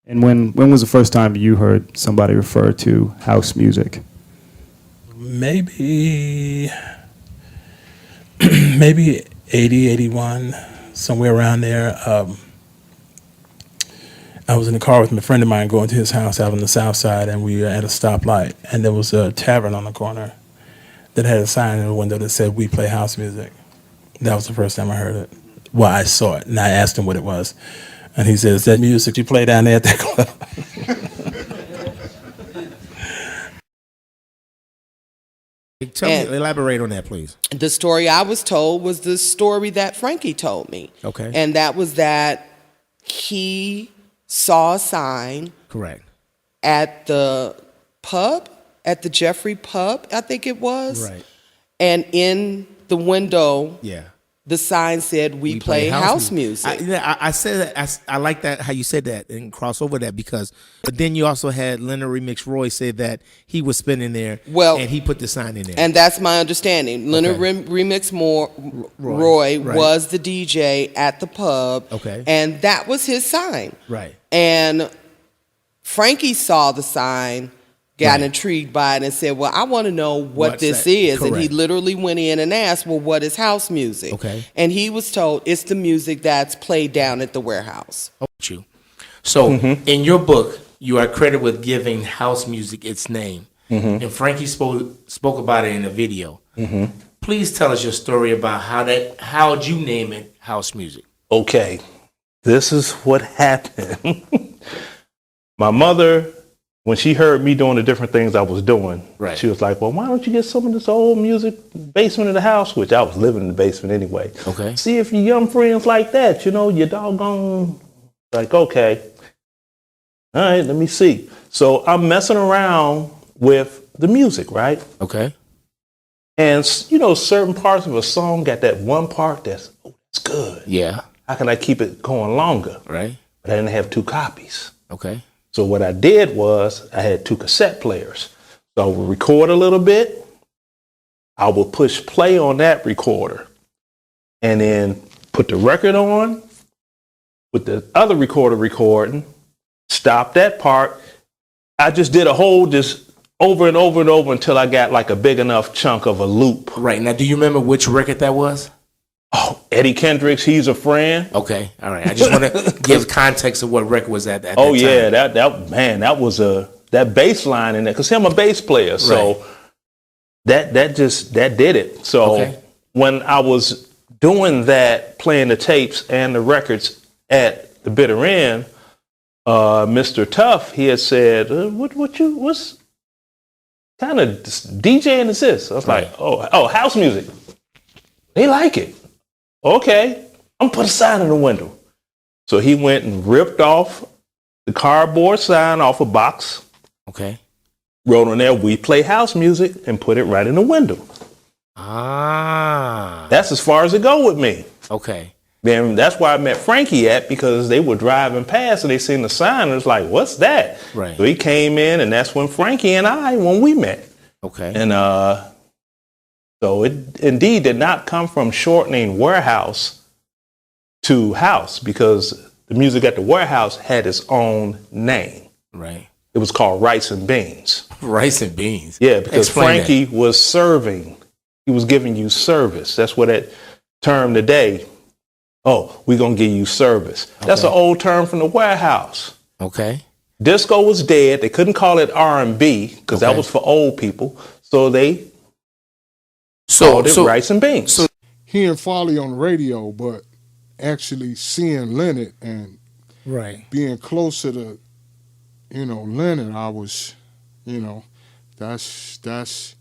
And when was the first time you heard somebody refer to house music? Maybe maybe 80, 81, somewhere around there. I was in the car with a friend of mine going to his house out on the south side, and we were at a stoplight, and there was a tavern on the corner that had a sign in the window that said, "We play house music." That was the first time I heard it. Well, I saw it, and I asked him what it was. And he said, "Is that music you play down there at that club?" Tell me, elaborate on that, please. The story I was told was the story that Frankie told me. Okay. And that was that he saw a sign Correct. at the pub, at the Jeffrey pub, I think it was. Right. And in the window, Yeah. the sign said, we play house music. I said that. I like that how you said that and cross over that because. But then you also had Leonard Remix Roy say that he was spinning there. Well, and he put the sign in there. And that's my understanding. Leonard Remix Roy right. was the DJ at the pub. Okay. And that was his sign. Right. And Frankie saw the sign, got intrigued by it, and said, well, I want to know what What's this that? is. And he Correct. literally went in and asked, well, what is house music? Okay. And he was told it's the music that's played down at the warehouse. You. So in your book, you are credited with giving house music its name. And Frankie spoke about it in a video. Please tell us your story about how'd you name it house music? Okay, this is what happened. My mother, when she heard me doing the different things I was doing, Right. she was like, well, why don't you get some of this old music basement of the house, which I was living in the basement anyway. Okay. See if your young friends like that, you doggone, like, okay. All right, let me see. So I'm messing around with the music, right? Okay. And, certain parts of a song got that one part that's good. Yeah. How can I keep it going longer? Right. But I didn't have 2 copies. Okay. So what I did was I had 2 cassette players. So I would record a little bit. I would push play on that recorder and then put the record on with the other recorder recording, stop that part. I just did a whole just over and over and over until I got like a big enough chunk of a loop. Right. Now, do you remember which record that was? Oh, Eddie Kendricks, He's a Friend. Okay. All right. I just want to give context of what record was at that Oh time. yeah, that was that bass line in there because I'm a bass player, so that did it. So when I was doing that, playing the tapes and the records at the bitter end, Mr. Tuff, he had said, what's kind of DJing is this? I was like, oh, house music. They like it. Okay, I'm gonna put a sign in the window. So he went and ripped off the cardboard sign off a box, Okay. wrote on there, we play house music, and put it right in the window. Ah. That's as far as it go with me. Okay. Then that's where I met Frankie at because they were driving past and they seen the sign and it was like, what's that? Right. So he came in and that's when Frankie and when we met. Okay. And so it indeed did not come from shortening warehouse to house because the music at the warehouse had its own name. Right. It was called Rice and Beans. Rice and beans. Yeah, because Explain Frankie was serving. He was giving you service. That's what that term today. Oh, we're going to give you service. That's an old term from the warehouse. Okay. Disco was dead. They couldn't call it R&B because that was for old people. So they called it Rice and Beans. So hearing Farley on the radio, but actually seeing Leonard and being closer to, Leonard, I was, that's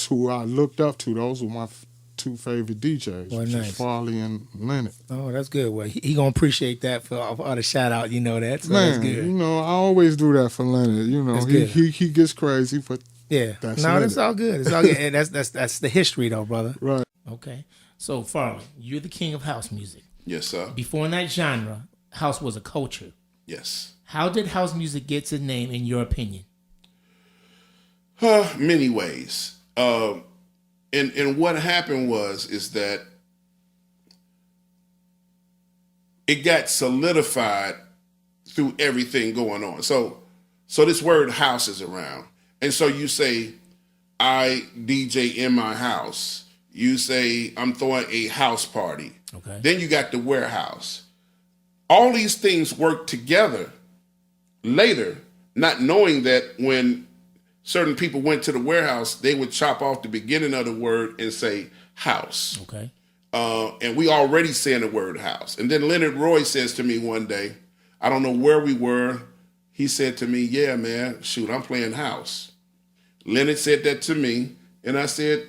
who I looked up to. Those were my 2 favorite DJs, Well, which nice. is Farley and Leonard. Oh, that's good. Well, he gonna appreciate that for all the shout out. You know that. So Man, that's good. I always do that for Leonard. That's He, good. he gets crazy, but Yeah. That's no, Leonard. that's all good. It's all good. And that's the history though, brother. right. Okay. So Farley, you're the king of house music. Yes, sir. Before that genre, house was a culture. Yes. How did house music get its name, in your opinion? Many ways. And what happened is that it got solidified through everything going on. So this word house is around. And so you say, I DJ in my house. You say, I'm throwing a house party. Okay. Then you got the warehouse. All these things work together later, not knowing that when certain people went to the warehouse, they would chop off the beginning of the word and say house. Okay. And we already saying the word house. And then Leonard Roy says to me one day, I don't know where we were. He said to me, yeah, man, shoot, I'm playing house. Leonard said that to me, and I said,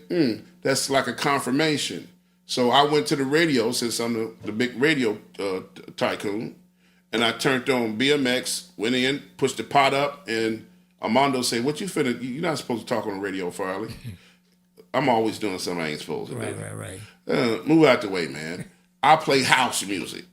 that's like a confirmation. So I went to the radio, since I'm the big radio tycoon, and I turned on BMX, went in, pushed the pot up, and Armando said, what you finna, you're not supposed to talk on the radio, Farley. I'm always doing something I ain't supposed to do. Right. Move out the way, man. I play house music.